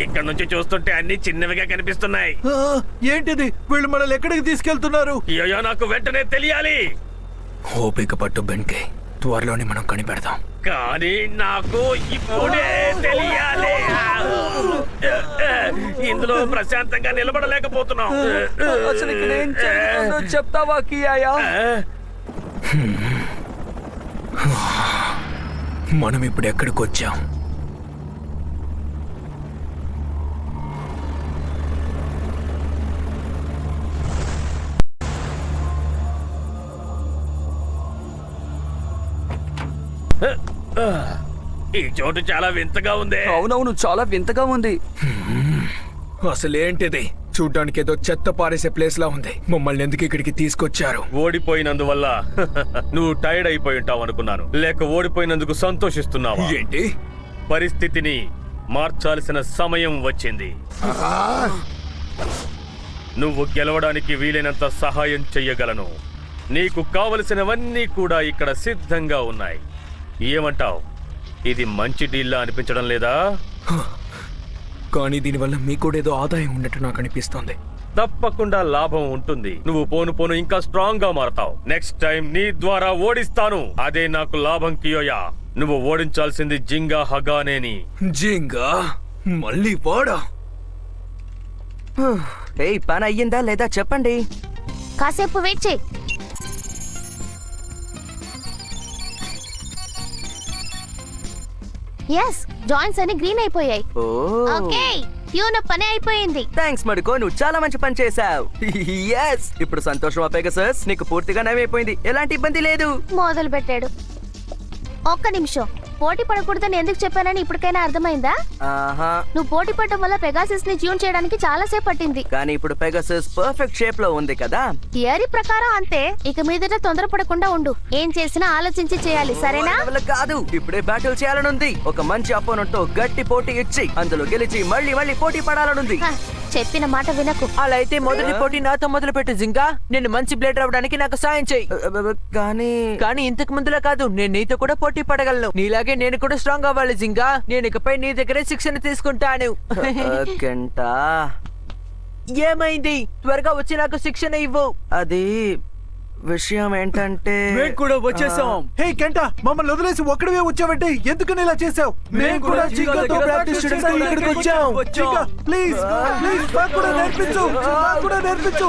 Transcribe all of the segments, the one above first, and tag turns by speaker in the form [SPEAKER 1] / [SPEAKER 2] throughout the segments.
[SPEAKER 1] ఇక్కడ నుంచి చూస్తుంటే అన్ని చిన్నవిగా కనిపిస్తున్నాయి.
[SPEAKER 2] ఏంటిది? వీళ్ళు మనల్ని ఎక్కడికి తీసుకెళ్తున్నారు?
[SPEAKER 1] అయ్యో నాకు వెంటనే తెలియాలి.
[SPEAKER 3] ఓపిక పట్టు బెన్కే, త్వరలోనే మనం కనిపెడదాం.
[SPEAKER 1] కానీ నాకు ఇప్పుడే తెలియాలి. ఇందులో ప్రశాంతంగా నిలబడలేకపోతున్నాం.
[SPEAKER 4] అసలు ఇక్కడ ఏం జరుగుతుందో చెప్తావా కియాయా?
[SPEAKER 3] మనం ఇప్పుడు ఎక్కడికి వచ్చాం?
[SPEAKER 1] ఈ చోటు చాలా వింతగా ఉంది.
[SPEAKER 4] అవునవును, చాలా వింతగా ఉంది.
[SPEAKER 3] అసలేంటిది? చూడ్డానికి ఏదో చెత్త పారేసే ప్లేస్ లా ఉంది. మమ్మల్ని ఎందుకు ఇక్కడికి తీసుకొచ్చారు?
[SPEAKER 1] ఓడిపోయినందువల్ల నువ్వు టైర్డ్ అయిపోయి ఉంటావు అనుకున్నాను. లేక ఓడిపోయినందుకు సంతోషిస్తున్నావా?
[SPEAKER 3] ఏంటి?
[SPEAKER 1] పరిస్థితిని మార్చాల్సిన సమయం వచ్చింది. నువ్వు గెలవడానికి వీలైనంత సహాయం చెయ్యగలను. నీకు కావలసినవన్నీ కూడా ఇక్కడ సిద్ధంగా ఉన్నాయి. ఏమంటావ్? ఇది మంచి డీల్లా అనిపించడం లేదా?
[SPEAKER 3] కానీ దీనివల్ల మీకు కూడా ఏదో ఆదాయం ఉన్నట్టు నాకు అనిపిస్తోంది.
[SPEAKER 1] తప్పకుండా లాభం ఉంటుంది. నువ్వు పోను పోను ఇంకా స్ట్రాంగ్ గా మారతావు. నెక్స్ట్ టైం నీ ద్వారా ఓడిస్తాను. అదే నాకు లాభం కియోయా. నువ్వు ఓడించాల్సింది జింగా హగానేని.
[SPEAKER 3] జింగా? మళ్ళీ వాడా?
[SPEAKER 4] ఏయ్, పని అయ్యిందా లేదా చెప్పండి.
[SPEAKER 5] కాసేపు వెయిట్ చేయి. ఎస్, జాయింట్స్ అన్ని గ్రీన్ అయిపోయాయి. ఓకే, ట్యూన్ పని అయిపోయింది.
[SPEAKER 4] థ్యాంక్స్ మడుకో, నువ్వు చాలా మంచి పని చేశావు. ఎస్, ఇప్పుడు సంతోషం పెగాసస్, నీకు పూర్తిగా నయమైపోయింది. ఎలాంటి ఇబ్బంది లేదు.
[SPEAKER 5] మొదలు పెట్టాడు. ఒక్క నిమిషం, పోటీ పడకూడదని ఎందుకు చెప్పానని ఇప్పటికైనా అర్థమైందా?
[SPEAKER 4] ఆహా,
[SPEAKER 5] నువ్వు పోటీ పడడం వల్ల పెగాసస్ ని ట్యూన్ చేయడానికి చాలా సేపు పట్టింది.
[SPEAKER 4] కానీ ఇప్పుడు పెగాసస్ పర్ఫెక్ట్ షేప్ లో ఉంది కదా.
[SPEAKER 5] థియరీ ప్రకారం అంతే. ఇక మీదట తొందరపడకుండా ఉండు. ఏం చేసినా ఆలోచించి చేయాలి, సరేనా?
[SPEAKER 4] కాదు, ఇప్పుడే బ్యాటిల్ చేయాలనుంది. ఒక మంచి అపోనెంట్ తో గట్టి పోటీ ఇచ్చి అందులో గెలిచి మళ్ళీ మళ్ళీ పోటీ పడాలనుంది.
[SPEAKER 5] చెప్పిన మాట వినకు.
[SPEAKER 6] అలా అయితే మొదటి పోటీ నాతో మొదలు పెట్టు జింగా. నేను మంచి బ్లేడ్ రావడానికి నాకు సాయం చెయ్యి. కానీ ఇంతకు ముందులా కాదు, నేను నీతో కూడా పోటీ పడగలను. నీలాగే నేను కూడా స్ట్రాంగ్ అవ్వాలి జింగా. నేను ఇకపై నీ దగ్గరే శిక్షణ తీసుకుంటాను. ఏమైంది? త్వరగా వచ్చి నాకు శిక్షణ ఇవ్వు.
[SPEAKER 4] అది విషయం ఏంటంటే
[SPEAKER 2] మేము కూడా వచ్చేసాం. హే కెంటా, మమ్మల్ని వదిలేసి ఒక్కడివే వచ్చావంటే ఎందుకని ఇలా చేసావు? మేము కూడా జింగాతో ప్రాక్టీస్ చేయడానికి ఇక్కడికి వచ్చాం. జింగా, ప్లీజ్ ప్లీజ్ నాకు కూడా నేర్పించు. నాకు కూడా నేర్పించు.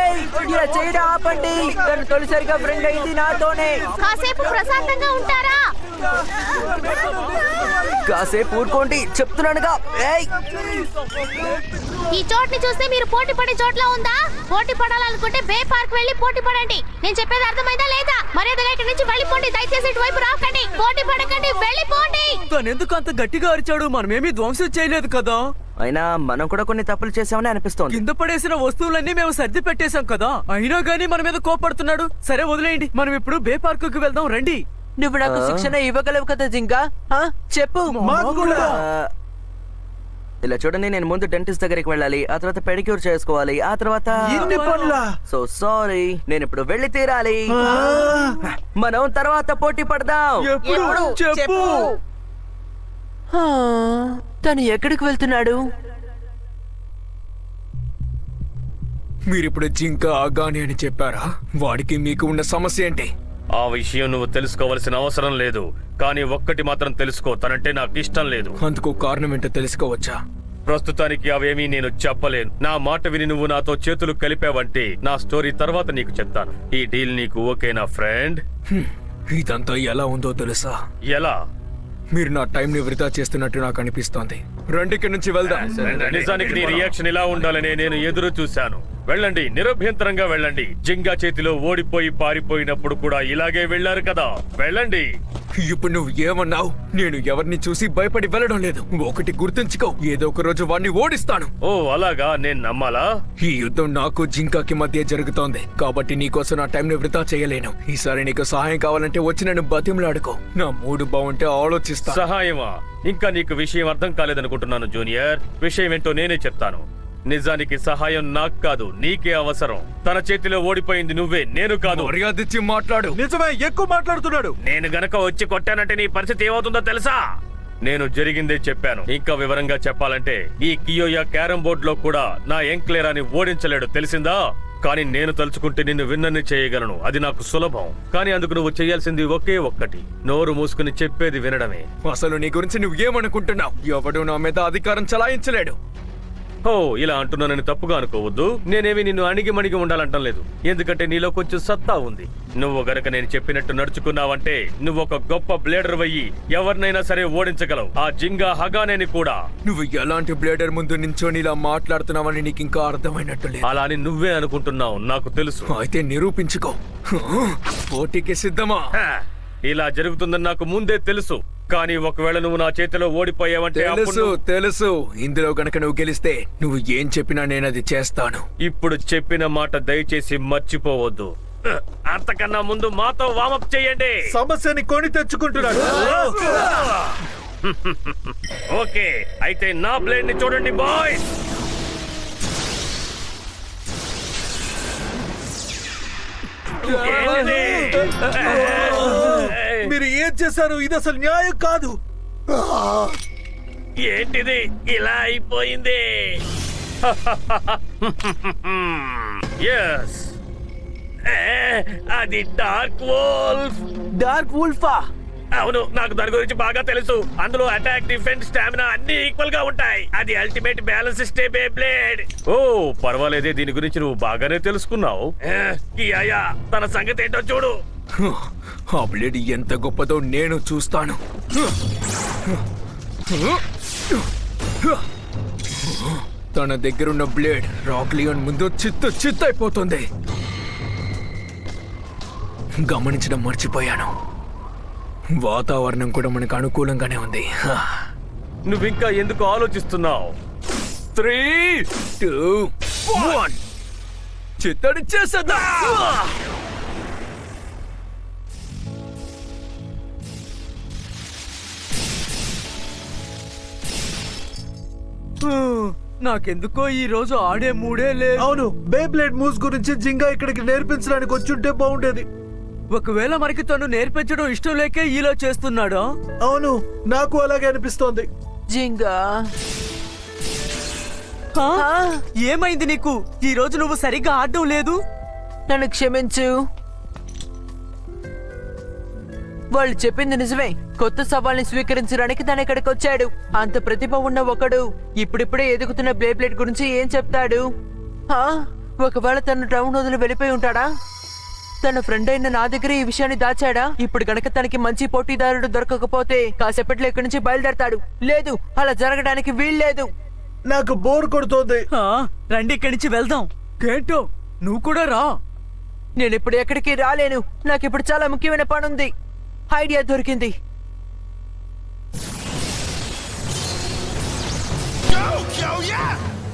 [SPEAKER 6] ఏయ్, ఇలా చేయడం ఆపండి. తను తొలిసారిగా ఫ్రెండ్ అయింది నాతోనే.
[SPEAKER 5] కాసేపు ప్రశాంతంగా ఉంటారా?
[SPEAKER 4] కాసేపు ఊరుకోండి చెప్తున్నానుగా. ఏయ్,
[SPEAKER 5] ఈ చోటుని చూస్తే మీరు పోటీ పడే చోట్ల ఉందా? పోటీ పడాలనుకుంటే బే పార్క్ వెళ్ళి పోటీ పడండి. నేను చెప్పేది అర్థమైందా లేదా? మర్యాదగా ఇక్కడి నుంచి వెళ్ళిపోండి. దయచేసి ఇటువైపు రాకండి. పోటీ పడకండి, వెళ్ళిపోండి.
[SPEAKER 6] తను ఎందుకు అంత గట్టిగా అరిచాడు? మనమేమీ ధ్వంసం చేయలేదు కదా.
[SPEAKER 4] అయినా మనం కూడా కొన్ని తప్పులు చేసామని అనిపిస్తోంది.
[SPEAKER 6] కింద పడేసిన వస్తువులన్నీ మేము సర్ది పెట్టేశాం కదా. అయినా గానీ మన మీద కోపడుతున్నాడు. సరే వదిలేయండి, మనం ఇప్పుడు బే పార్క్ కు వెళ్దాం రండి. నువ్వు నాకు శిక్షణ ఇవ్వగలవు కదా జింగా? చెప్పు.
[SPEAKER 4] ఇలా చూడండి, నేను ముందు డెంటిస్ట్ దగ్గరికి వెళ్ళాలి, ఆ తర్వాత పెడిక్యూర్ చేసుకోవాలి, ఆ తర్వాత సో సారీ, నేను ఇప్పుడు వెళ్ళి తీరాలి. మనం తర్వాత పోటీ పడదాం.
[SPEAKER 6] చెప్పు. తను ఎక్కడికి వెళ్తున్నాడు?
[SPEAKER 3] మీరిప్పుడు జింకా ఆగాని అని చెప్పారా? వాడికి మీకు ఉన్న సమస్య ఏంటి?
[SPEAKER 1] ఆ విషయం నువ్వు తెలుసుకోవాల్సిన అవసరం లేదు. కానీ ఒక్కటి మాత్రం తెలుసుకో, తనంటే నాకు ఇష్టం లేదు.
[SPEAKER 3] అందుకు కారణం ఏంటో తెలుసుకోవచ్చా?
[SPEAKER 1] ప్రస్తుతానికి అవేమీ నేను చెప్పలేను. నా మాట విని నువ్వు నాతో చేతులు కలిపావంటే నా స్టోరీ తర్వాత నీకు చెప్తాను. ఈ డీల్ నీకు ఓకేనా ఫ్రెండ్?
[SPEAKER 3] ఇదంతా ఎలా ఉందో తెలుసా?
[SPEAKER 1] ఎలా?
[SPEAKER 3] మీరు నా టైం ని వృధా చేస్తున్నట్టు నాకు అనిపిస్తోంది. రండి, ఇక్కడి నుంచి వెళ్దాం.
[SPEAKER 1] నిజానికి నీ రియాక్షన్ ఇలా ఉండాలని నేను ఎదురు చూశాను. వెళ్ళండి, నిరభ్యంతరంగా వెళ్ళండి. జింగా చేతిలో ఓడిపోయి పారిపోయినప్పుడు కూడా ఇలాగే వెళ్ళారు కదా. వెళ్ళండి.
[SPEAKER 3] ఇప్పుడు నువ్వు ఏమన్నావు? నేను ఎవరిని చూసి భయపడి వెళ్ళడం లేదు. ఒకటి గుర్తుంచుకో, ఏదో ఒక రోజు వాడిని ఓడిస్తాను.
[SPEAKER 1] ఓ అలాగా? నేను నమ్మాలా?
[SPEAKER 3] ఈ యుద్ధం నాకు జింకాకి మధ్య జరుగుతోంది కాబట్టి నీకోసం నా టైం ని వృధా చేయలేను. ఈసారి నీకు సహాయం కావాలంటే వచ్చి నన్ను బతిమలాడుకో. నా మూడు బాగుంటే ఆలోచిస్తా.
[SPEAKER 1] సహాయమా? ఇంకా నీకు విషయం అర్థం కాలేదనుకుంటున్నాను జూనియర్. విషయం ఏంటో నేనే చెప్తాను. నిజానికి సహాయం నాకు కాదు, నీకే అవసరం. తన చేతిలో ఓడిపోయింది నువ్వే, నేను కాదు.
[SPEAKER 3] మర్యాదిచ్చి మాట్లాడు.
[SPEAKER 2] నిజమే, ఎక్కువ మాట్లాడుతున్నాడు.
[SPEAKER 1] నేను గనక వచ్చి కొట్టానంటే నీ పరిస్థితి ఏమవుతుందో తెలుసా? నేను జరిగిందే చెప్పాను. ఇంకా వివరంగా చెప్పాలంటే ఈ కియోయా క్యారం బోర్డ్ లో కూడా నా ఎంక్లేరాని ఓడించలేడు, తెలిసిందా? కానీ నేను తలుచుకుంటే నిన్ను విన్నని చేయగలను. అది నాకు సులభం. కానీ అందుకు నువ్వు చేయాల్సింది ఒకే ఒక్కటి, నోరు మూసుకుని చెప్పేది వినడమే.
[SPEAKER 3] అసలు నీ గురించి నువ్వు ఏమనుకుంటున్నావు? ఎవడు నా మీద అధికారం చలాయించలేడు.
[SPEAKER 1] ఓ, ఇలా అంటున్నానని తప్పుగా అనుకోవద్దు. నేనేమి నిన్ను అణిగి మణిగి ఉండాలంటం లేదు. ఎందుకంటే నీలో కొంచెం సత్తా ఉంది. నువ్వు గనక నేను చెప్పినట్టు నడుచుకున్నావంటే నువ్వు ఒక గొప్ప బ్లేడర్ వయ్యి ఎవరినైనా సరే ఓడించగలవు. ఆ జింగా హగానేని కూడా.
[SPEAKER 3] నువ్వు ఎలాంటి బ్లేడర్ ముందు నించొని ఇలా మాట్లాడుతున్నావని నీకు ఇంకా అర్థమైనట్టు లేదు.
[SPEAKER 1] అలా అని నువ్వే అనుకుంటున్నావు, నాకు తెలుసు.
[SPEAKER 3] అయితే నిరూపించుకో. పోటీకి సిద్ధమా?
[SPEAKER 1] హ, ఇలా జరుగుతుందని నాకు ముందే తెలుసు. కానీ ఒకవేళ నువ్వు నా చేతిలో ఓడిపోయావంటే అప్పుడు
[SPEAKER 3] తెలుసు తెలుసు. ఇందులో గనక నువ్వు గెలిస్తే నువ్వు ఏం చెప్పినా నేనది చేస్తాను.
[SPEAKER 1] ఇప్పుడు చెప్పిన మాట దయచేసి మర్చిపోవద్దు. అంతకన్నా ముందు మాతో వామప్ చేయండి.
[SPEAKER 2] సమస్యని కొని తెచ్చుకుంటున్నాడు.
[SPEAKER 1] ఓకే, అయితే నా బ్లేడ్ ని చూడండి బాయ్స్.
[SPEAKER 2] మీరు ఏం చేశారు? ఇది అసలు న్యాయం కాదు.
[SPEAKER 1] ఏంటిది ఇలా అయిపోయింది? ఎస్, అది డార్క్ వోల్ఫ్.
[SPEAKER 6] డార్క్ వుల్ఫా?
[SPEAKER 1] అవును, నాకు దాని గురించి బాగా తెలుసు. అందులో అటాక్, డిఫెన్స్, స్టామినా అన్ని ఈక్వల్ గా ఉంటాయి. అది అల్టిమేట్ బ్యాలెన్స్ ఇస్తే బ్లేడ్. ఓ పర్వాలేదే, దీని గురించి నువ్వు బాగానే తెలుసుకున్నావు. కియాయా, తన సంగతి ఏంటో చూడు.
[SPEAKER 3] ఆ బ్లేడ్ ఎంత గొప్పదో నేను చూస్తాను. తన దగ్గరున్న బ్లేడ్ రాక్ లియోన్ ముందు చిత్తైపోతుంది. గమనించడం మర్చిపోయాను. వాతావరణం కూడా మనకు అనుకూలంగానే ఉంది.
[SPEAKER 1] నువ్వింకా ఎందుకు ఆలోచిస్తున్నావు?
[SPEAKER 3] 3, 2, 1 చిత్తడి చేసేద్దాం.
[SPEAKER 6] నాకెందుకో ఈ రోజు ఆడే మూడే లేదు.
[SPEAKER 2] అవును, బే బ్లేడ్ మూవ్స్ గురించి జింగా ఇక్కడికి నేర్పించడానికి వచ్చుంటే బాగుండేది.
[SPEAKER 6] ఒకవేళ మనకి తను నేర్పించడం ఇష్టం లేకే ఇలా చేస్తున్నాడా?
[SPEAKER 2] అవును, నాకు అలాగే అనిపిస్తోంది.
[SPEAKER 6] జింగా, ఏమైంది నీకు? ఈ రోజు నువ్వు సరిగ్గా ఆడడం లేదు. నన్ను క్షమించు. వాళ్ళు చెప్పింది నిజమే. కొత్త సవాల్ని స్వీకరించడానికి తను ఇక్కడికి వచ్చాడు. అంత ప్రతిభ ఉన్న ఒకడు ఇప్పుడిప్పుడే ఎదుగుతున్న బ్లేడ్ గురించి ఏం చెప్తాడు? ఒకవేళ తను టౌన్ వదిలి వెళ్ళిపోయి ఉంటాడా? తన ఫ్రెండ్ అయిన నా దగ్గర ఈ విషయాన్ని దాచాడా? ఇప్పుడు గనక తనకి మంచి పోటీదారుడు దొరకకపోతే కాసేపట్లో ఇక్కడి నుంచి బయలుదేరతాడు. లేదు, అలా జరగడానికి వీల్లేదు.
[SPEAKER 2] నాకు బోర్ కొడుతోంది.
[SPEAKER 6] రండి, ఇక్కడి నుంచి వెళ్దాం. కేంటో, నువ్వు కూడా రా. నేను ఇప్పుడు ఎక్కడికి రాలేను. నాకు ఇప్పుడు చాలా ముఖ్యమైన పని ఉంది. ఐడియా దొరికింది.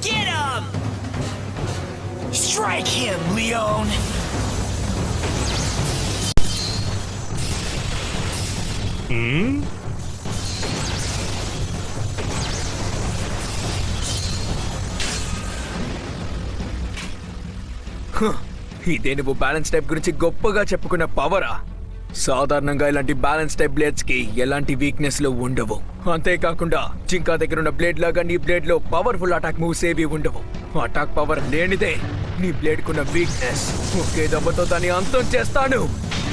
[SPEAKER 7] Get him! Strike him, Leon!
[SPEAKER 3] ఇదే నువ్వు బ్యాలెన్స్ టైప్ గురించి గొప్పగా చెప్పుకున్న పవరా? సాధారణంగా ఇలాంటి బ్యాలెన్స్ టైప్ బ్లేడ్స్ కి ఎలాంటి వీక్నెస్ లు ఉండవు. అంతేకాకుండా జింకా దగ్గర ఉన్న బ్లేడ్ లాగా నీ బ్లేడ్ లో పవర్ఫుల్ అటాక్ మూవ్స్ ఏవి ఉండవు. అటాక్ పవర్ లేనిదే నీ బ్లేడ్ కున్న వీక్నెస్. ఒకే దెబ్బతో దాన్ని అంతం చేస్తాను.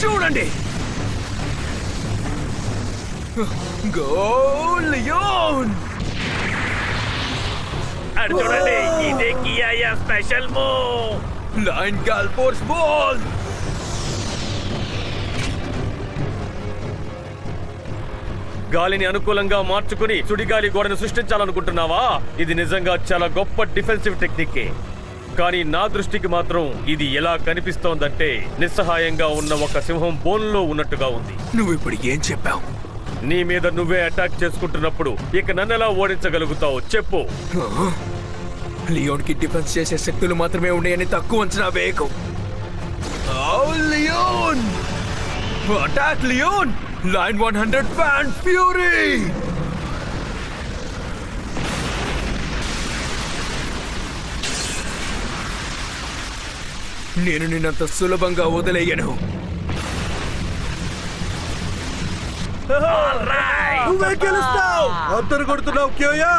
[SPEAKER 3] చూడండి. Go Leon!
[SPEAKER 1] అటు చూడండి, ఇదే కియాయా special move.
[SPEAKER 3] Line gale force ball.
[SPEAKER 1] గాలిని అనుకూలంగా మార్చుకుని సుడిగాలి గోడను సృష్టించాలనుకుంటున్నావా? ఇది నిజంగా చాలా గొప్ప డిఫెన్సివ్ టెక్నికే. కానీ నా దృష్టికి మాత్రం ఇది ఎలా కనిపిస్తోందంటే నిస్సహాయంగా ఉన్న ఒక సింహం బోన్లో ఉన్నట్టుగా ఉంది.
[SPEAKER 3] నువ్వు ఇప్పుడు ఏం చెప్పావు?
[SPEAKER 1] నీ మీద నువ్వే అటాక్ చేసుకుంటున్నప్పుడు ఇక నన్నెలా ఓడించగలుగుతావు చెప్పు?
[SPEAKER 3] లియోన్ కి డిఫెన్స్ చేసే శక్తులు మాత్రమే ఉన్నాయని తక్కువ అంచనా వేయకు. Leon! Attack Leon! Line 100 fan fury! నేను నిన్నంత సులభంగా వదిలేయను.
[SPEAKER 1] All right.
[SPEAKER 2] నువ్వే గెలుస్తావు. అందరు కొడుతున్నావు కియోయా.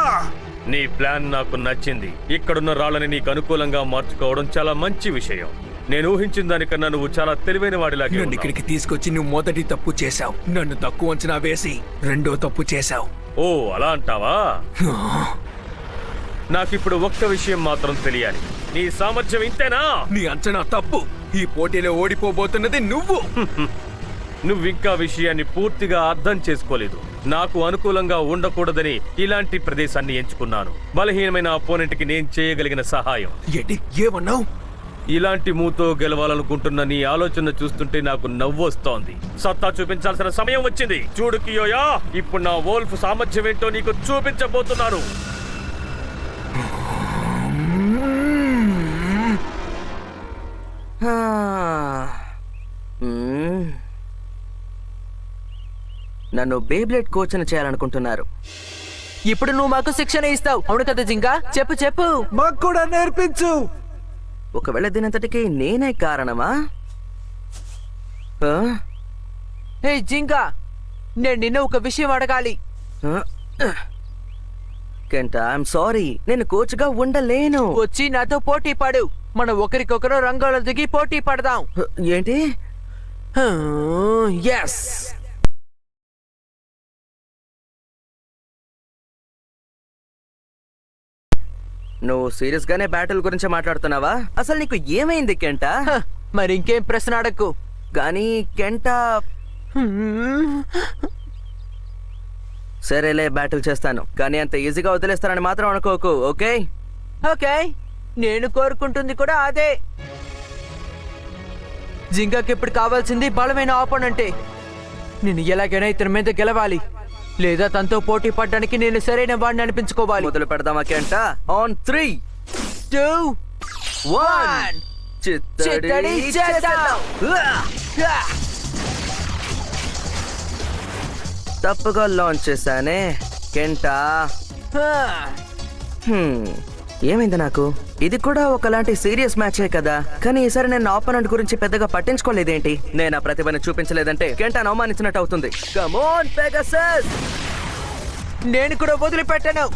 [SPEAKER 1] నీ ప్లాన్ నాకు నచ్చింది. ఇక్కడున్న రాళ్ళని నీకు అనుకూలంగా మార్చుకోవడం చాలా మంచి విషయం. నేను ఊహించిన దానికన్నా నువ్వు చాలా తెలివైన వాడిలాగే
[SPEAKER 3] నన్ను
[SPEAKER 1] ఉన్నావు.
[SPEAKER 3] ఇక్కడికి తీసుకొచ్చి నువ్వు మొదటి తప్పు చేశావు. నన్ను తక్కువ అంచనా వేసి రెండో తప్పు చేశావు.
[SPEAKER 1] ఓ అలా అంటావా? నాకిప్పుడు ఒక్క విషయం మాత్రం తెలియాలి. నీ సామర్థ్యం ఇంతేనా?
[SPEAKER 3] నీ అంచనా తప్పు. ఈ పోటీలో ఓడిపోబోతున్నది నువ్వు.
[SPEAKER 1] నువ్వింకా విషయాన్ని పూర్తిగా అర్థం చేసుకోలేదు. నాకు అనుకూలంగా ఉండకూడదని ఇలాంటి ప్రదేశాన్ని ఎంచుకున్నాను. బలహీనమైన అపోనెంట్ కి నేను చేయగలిగిన సహాయం.
[SPEAKER 3] ఏంటి ఏమన్నావు?
[SPEAKER 1] ఇలాంటి మూతో గెలవాలనుకుంటున్న నీ ఆలోచన చూస్తుంటే నాకు నవ్వొస్తోంది. సత్తా చూపించాల్సిన సమయం వచ్చింది. చూడు కియోయా, ఇప్పుడు నా వోల్ఫ్ సామర్థ్యం ఏంటో నీకు చూపించబోతున్నాను.
[SPEAKER 4] నన్ను బేబ్లెట్ కోచ్ చేయాలనుకుంటున్నారు.
[SPEAKER 6] ఇప్పుడు నువ్వు మాకు శిక్షణ ఇస్తావు, అవును కదా జింకా? చెప్పు చెప్పు.
[SPEAKER 2] మాకు కూడా నేర్పించు.
[SPEAKER 4] ఒకవేళ దీనంతటికి నేనే కారణమా? ఆ?
[SPEAKER 6] హే జింకా, నేను నిన్న ఒక విషయం అడగాలి.
[SPEAKER 4] కెంటా, ఐఎమ్ సారీ, నేను కోచ్గా ఉండలేను.
[SPEAKER 6] వచ్చి నాతో పోటీ పడు. మనం ఒకరికొకరు రంగంలో దిగి పోటీ పడదాం.
[SPEAKER 4] ఏంటి?
[SPEAKER 6] ఎస్.
[SPEAKER 4] నువ్వు సీరియస్ గానే బ్యాటిల్ గురించి మాట్లాడుతున్నావా? అసలు నీకు ఏమైంది కెంటా?
[SPEAKER 6] మరి ఇంకేం ప్రశ్న అడగకు.
[SPEAKER 4] కానీ కెంటా, సరేలే బ్యాటిల్ చేస్తాను, కానీ అంత ఈజీగా వదిలేస్తానని మాత్రం అనుకోకు, ఓకే?
[SPEAKER 6] ఓకే, నేను కోరుకుంటుంది కూడా అదే. జింకాకి ఇప్పుడు కావాల్సింది బలమైన ఆపోనెంటే. నేను ఎలాగైనా ఇతని మీద గెలవాలి, లేదా తనతో పోటీ పడడానికి నేను సరైన వాడిని అనిపించుకోవాలి.
[SPEAKER 4] మొదలు పెడదామా కెంటా? ఆన్ 3,
[SPEAKER 6] 2,
[SPEAKER 4] 1
[SPEAKER 6] చిత్తడి చేద్దాం.
[SPEAKER 4] తప్పుగా లాంచ్ చేశానే కెంటా. ఏమైంది నాకు? ఇది కూడా ఒకలాంటి సీరియస్ మ్యాచే కదా, కానీ ఈసారి నేను ఆపోనెంట్ గురించి పెద్దగా పట్టించుకోలేదేంటి? నేను ఆ ప్రతిభను చూపించలేదంటే కెంటాను అవమానించినట్టు అవుతుంది. Come on Pegasus.
[SPEAKER 6] నేను కూడా వదిలిపెట్టాను.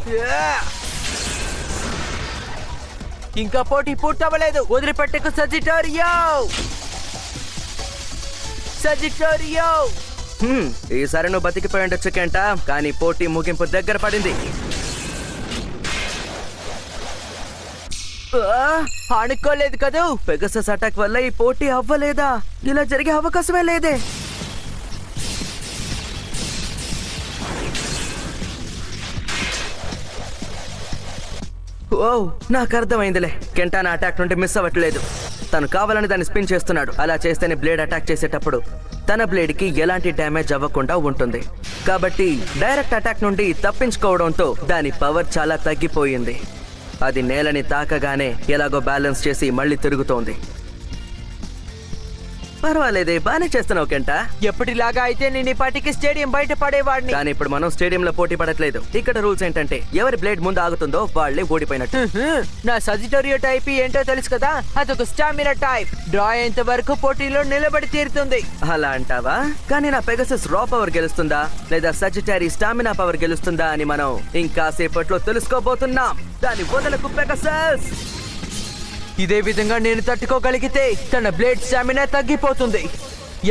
[SPEAKER 6] ఇంకా పోటీ పూర్తవ్వలేదు. వదిలిపెట్టకు సజిటోరియో. సజిటోరియో.
[SPEAKER 4] ఈసారి నువ్వు బతికిపోయి ఉండొచ్చు కెంటా, కానీ పోటీ ముగింపు దగ్గర పడింది.
[SPEAKER 6] అనుకోలేదు కదూ.
[SPEAKER 4] పెగాసస్ అటాక్ వల్ల ఈ పోటీ అవ్వలేదా? ఇలా జరిగే అవకాశమే లేదే. ఓ, నాకు అర్థమైందిలే. కెంటా నా అటాక్ నుండి మిస్ అవ్వట్లేదు. తను కావాలని దాన్ని స్పిన్ చేస్తున్నాడు. అలా చేస్తేనే బ్లేడ్ అటాక్ చేసేటప్పుడు తన బ్లేడ్ కి ఎలాంటి డ్యామేజ్ అవ్వకుండా ఉంటుంది. కాబట్టి డైరెక్ట్ అటాక్ నుండి తప్పించుకోవడంతో దాని పవర్ చాలా తగ్గిపోయింది. అది నేలని తాకగానే ఎలాగో బ్యాలెన్స్ చేసి మళ్ళీ తిరుగుతోంది. పర్వాలేదే, బానే చేస్తున్నావు కెంటా.
[SPEAKER 6] ఎప్పటిలాగా అయితే నేను ఈ పాటికి స్టేడియం బయట పడేవాడిని.
[SPEAKER 4] కానీ ఇప్పుడు మనం స్టేడియంలో పోటీ పడట్లేదు. ఇక్కడ రూల్స్ ఏంటంటే ఎవరి బ్లేడ్ ముందు ఆగుతుందో వాళ్ళే ఓడిపోయినట్టు.
[SPEAKER 6] నా సజిటోరియో టైప్ ఏంటో తెలుసు కదా, అదొక స్టామినా టైప్. డ్రా అయ్యేంత వరకు పోటీలో నిలబడి తీరుతుంది.
[SPEAKER 4] అలా అంటావా? కానీ నా పెగాసస్ రా పవర్ గెలుస్తుందా లేదా సజిటరీ స్టామినా పవర్ గెలుస్తుందా అని మనం ఇంకా సేపట్లో తెలుసుకోబోతున్నాం. దాని వదలకు పెగాసస్.
[SPEAKER 6] ఇదే విధంగా నేను తట్టుకోగలిగితే తన బ్లేడ్ స్టామినా తగ్గిపోతుంది.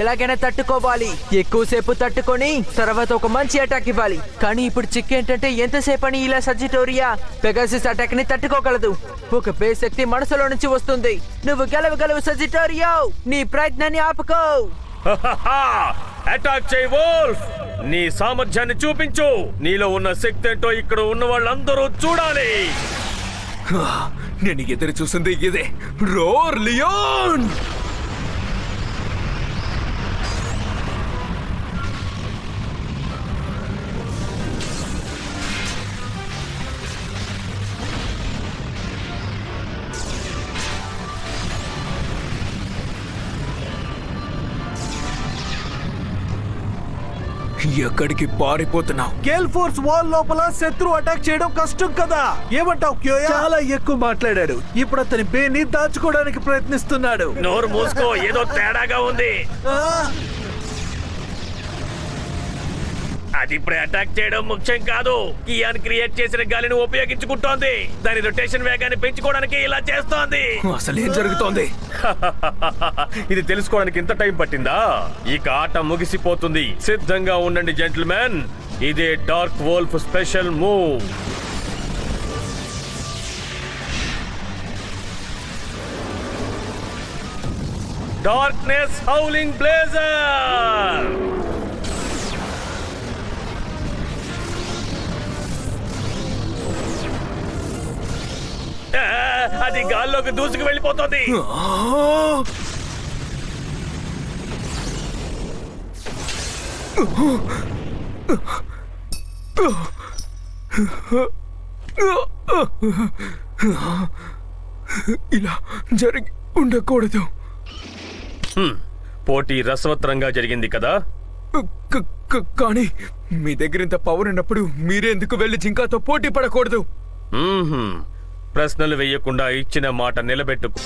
[SPEAKER 6] ఎలాగైనా తట్టుకోవాలి. ఎక్కువసేపు తట్టుకొని తర్వాత ఒక మంచి అటాక్ ఇవ్వాలి. కానీ ఇప్పుడు చిక్ ఏంటంటే ఎంతసేపు అని ఇలా సజిటోరియా పెగాసస్ అటాక్ ని తట్టుకోగలదు. ఒక బేస్ శక్తి మనసులో నుంచి వస్తుంది. నువ్వు గెలవగలవు సజిటోరియో. నీ ప్రయత్నాన్ని ఆపుకో.
[SPEAKER 1] అటాక్ చేయి వోల్ఫ్. నీ సామర్థ్యాన్ని చూపించు. నీలో ఉన్న శక్తి ఏంటో ఇక్కడ ఉన్న వాళ్ళందరూ చూడాలి.
[SPEAKER 3] నేను ఎదురు చూసింది ఇదే. Roar Leon. ఎక్కడికి పారిపోతున్నావు?
[SPEAKER 2] గేల్ ఫోర్స్ వాల్ లోపల శత్రు అటాక్ చేయడం కష్టం కదా. ఏమంటావు కియోయా? చాలా ఎక్కువ మాట్లాడాడు. ఇప్పుడు అతని బేని దాచుకోవడానికి ప్రయత్నిస్తున్నాడు.
[SPEAKER 1] నోరు మూసుకో, ఏదో తేడాగా ఉంది. అది ఇప్పుడే అటాక్ చేయడం ముఖ్యం కాదు. కియాన్ క్రియేట్ చేసిన గాలిని ఉపయోగించుకుంటోంది. దాని రొటేషన్ వేగాన్ని పెంచుకోవడానికి ఇలా చేస్తోంది.
[SPEAKER 3] అసలు ఏం జరుగుతోంది?
[SPEAKER 1] ఇది తెలుసుకోవడానికి ఇంత టైం పట్టిందా? ఇక ఆట ముగిసిపోతుంది. సిద్ధంగా ఉండండి జెంటిల్మెన్. ఇదే dark wolf special move. Darkness howling blazer. అది గాల్లోకి దూసుకు వెళ్ళిపోతుంది.
[SPEAKER 3] ఇలా జరిగి ఉండకూడదు.
[SPEAKER 1] పోటీ రసవత్రంగా జరిగింది కదా.
[SPEAKER 3] కానీ మీ దగ్గర ఇంత పవర్ ఉన్నప్పుడు మీరెందుకు వెళ్ళి జింకాతో పోటీ పడకూడదు?
[SPEAKER 1] ప్రశ్నలు వేయకుండా ఇచ్చిన మాట నిలబెట్టుకు.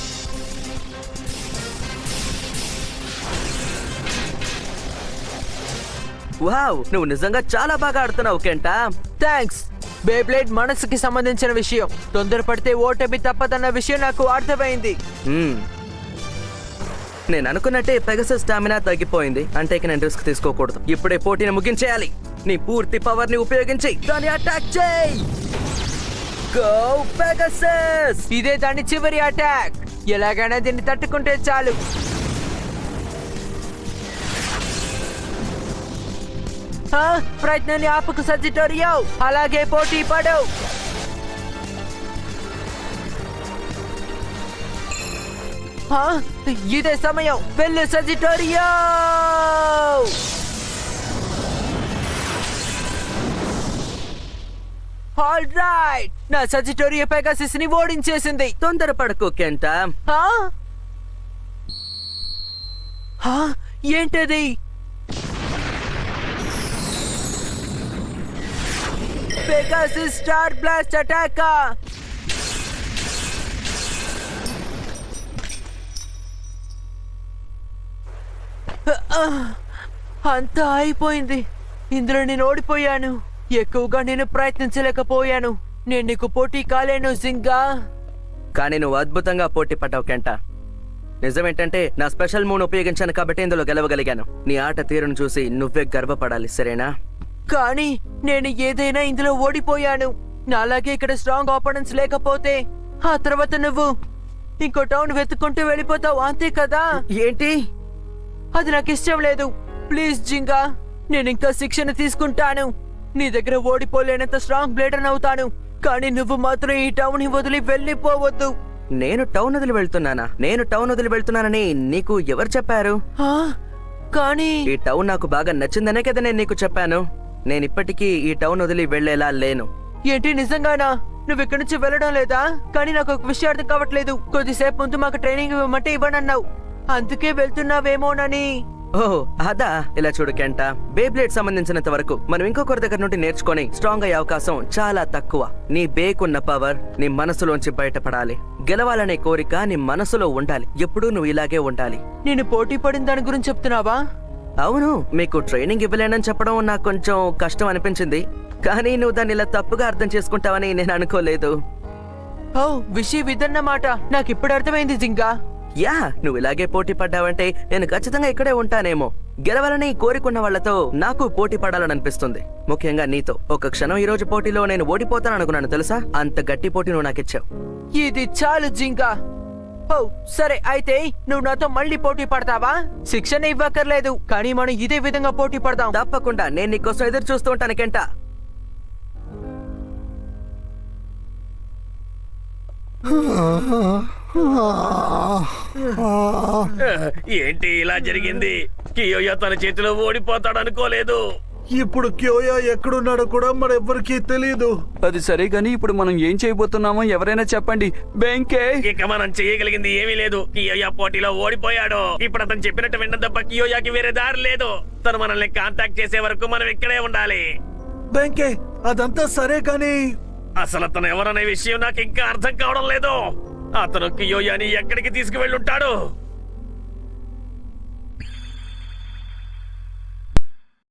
[SPEAKER 4] వావ్, నువ్వు నిజంగా చాలా బాగా ఆడుతున్నావు కెంటా.
[SPEAKER 6] థ్యాంక్స్. బేబ్లేడ్ మనసుకి సంబంధించిన విషయం. తొందరపడితే ఓటమి తప్పదన్న విషయం నాకు అర్థమైంది.
[SPEAKER 4] నేను అనుకున్నట్టే పెగసస్ స్టామినా తగ్గిపోయింది. అంటే ఇక నేను రిస్క్ తీసుకోకూడదు. ఇప్పుడే పోటీని ముగించేయాలి. నీ పూర్తి పవర్ ని ఉపయోగించి దాన్ని అటాక్ చేయి. Go Pegasus!
[SPEAKER 6] ఇదే దాని చివరి అటాక్. ఎలాగైనా దీన్ని తట్టుకుంటే చాలు. ప్రయత్నాన్ని ఆపకు సజిటోరియో. అలాగే పోటీ పడు. ఇదే సమయం. వెళ్ళు సజిటోరియో. ఆల్ రైట్, నా సజిటోరియో పెగాసిస్ ని ఓడించేసింది.
[SPEAKER 4] తొందరపడకు కెంటా.
[SPEAKER 6] ఏంటది? Pegasus star blast attack. అంతా అయిపోయింది. ఇందులో నేను ఓడిపోయాను. ఎక్కువగా నేను ప్రయత్నించలేకపోయాను. నేను నీకు పోటీ కాలేను జింగా.
[SPEAKER 4] కానీ నువ్వు అద్భుతంగా పోటీ పడ్డావు కెంటా. నిజమేంటంటే నా స్పెషల్ మూవ్ ఉపయోగించాను కాబట్టి ఇందులో గెలవగలిగాను. నీ ఆట తీరును చూసి నువ్వే గర్వపడాలి, సరేనా?
[SPEAKER 6] కానీ నేను ఏదైనా ఇందులో ఓడిపోయాను. నాలాగే ఇక్కడ స్ట్రాంగ్ ఆపోనెంట్స్ లేకపోతే ఆ తర్వాత నువ్వు ఇంకో టౌన్ వెతుక్కుంటూ వెళ్ళిపోతావు, అంతే కదా?
[SPEAKER 4] ఏంటి?
[SPEAKER 6] అది నాకు ఇష్టం లేదు. ప్లీజ్ జింగా, నేను ఇంకా శిక్షణ తీసుకుంటాను. నీ దగ్గర ఓడిపోలేనంత స్ట్రాంగ్ బ్లేడర్ అవుతాను. కానీ నువ్వు మాత్రం ఈ టౌన్ ని వదిలి వెళ్ళిపోవద్దు.
[SPEAKER 4] నేను టౌన్ వదిలి వెళ్తున్నానా? నేను టౌన్ వదిలి వెళ్తున్నానని నీకు ఎవరు చెప్పారు?
[SPEAKER 6] కానీ
[SPEAKER 4] ఈ టౌన్ నాకు బాగా నచ్చిందనే కదా నేను నీకు చెప్పాను. నేను ఇప్పటికీ ఈ టౌన్ వదిలి వెళ్లేలా లేను.
[SPEAKER 6] ఏంటి, నిజంగానా? నువ్వు ఇక్కడి నుంచి వెళ్ళడం లేదా? కానీ నాకు ఒక విషయం అర్థం కావట్లేదు. కొద్దిసేపు ముందు మాకు ట్రైనింగ్ ఇవ్వమంటే ఇవ్వనన్నావు. అందుకే వెళ్తున్నావేమోనని.
[SPEAKER 4] ఓహ్ అదా. ఇలా చూడు కెంటా, బేబ్లేడ్ సంబంధించినంత వరకు మనం ఇంకొకరి దగ్గర నుండి నేర్చుకొని స్ట్రాంగ్ అయ్యే అవకాశం చాలా తక్కువ. నీ బేకున్న పవర్ నీ మనసులోంచి బయటపడాలి. గెలవాలనే కోరిక నీ మనసులో ఉండాలి. ఎప్పుడూ నువ్వు ఇలాగే ఉండాలి.
[SPEAKER 6] నేను పోటీ పడిన దాని గురించి చెప్తున్నావా?
[SPEAKER 4] అవును, మీకు ట్రైనింగ్ ఇవ్వలేనని చెప్పడం నాకు కొంచెం కష్టం అనిపించింది. కానీ నువ్వు దాన్ని ఇలా తప్పుగా అర్థం చేసుకుంటావని నేను అనుకోలేదు.
[SPEAKER 6] ఓ, విషయం ఇదన్నమాట. నాకు ఇప్పుడు అర్థమైంది జింగా.
[SPEAKER 4] యా, నువ్వు ఇలాగే పోటీ పడ్డావంటే నేను ఖచ్చితంగా ఇక్కడే ఉంటానేమో. గెలవాలని కోరుకున్న వాళ్లతో నాకు పోటీ పడాలని అనిపిస్తుంది, ముఖ్యంగా నీతో. ఒక క్షణం ఈ రోజు పోటీలో నేను ఓడిపోతాను అనుకున్నాను తెలుసా? అంత గట్టి పోటీ నువ్వు నాకు ఇచ్చావు.
[SPEAKER 6] ఇది చాలు జింగా. ఓ సరే, అయితే నువ్వు నాతో మళ్ళీ పోటీ పడతావా? శిక్షణ ఇవ్వక్కర్లేదు, కానీ మనం ఇదే విధంగా పోటీ పడదాం.
[SPEAKER 4] తప్పకుండా. నేను నీకోసం ఎదురు చూస్తూ ఉంటాను కెంటా.
[SPEAKER 1] ఏంటి ఇలా జరిగింది? కియోయా తన చేతిలో ఓడిపోతాడు అనుకోలేదు.
[SPEAKER 2] ఇప్పుడు కియోయా ఎక్కడున్నాడో కూడా మరెవ్వరికీ తెలియదు.
[SPEAKER 7] అది సరే గాని ఇప్పుడు మనం ఏం చేయబోతున్నామో ఎవరైనా చెప్పండి. బెంకే,
[SPEAKER 1] ఇక మనం చేయగలిగింది ఏమీ లేదు. కియోయా పోటీలో ఓడిపోయాడు. ఇప్పుడు అతను చెప్పినట్టు విన్న తప్ప కియోయాకి వేరే దారి లేదు. తను మనల్ని కాంటాక్ట్ చేసే వరకు మనం ఇక్కడే ఉండాలి.
[SPEAKER 2] బెంకే, అదంతా సరే కానీ
[SPEAKER 1] అసలు అతను ఎవరనే విషయం నాకు ఇంకా అర్థం కావడం లేదు. అతను కియోయాని ఎక్కడికి తీసుకువెళ్ళుంటాడు?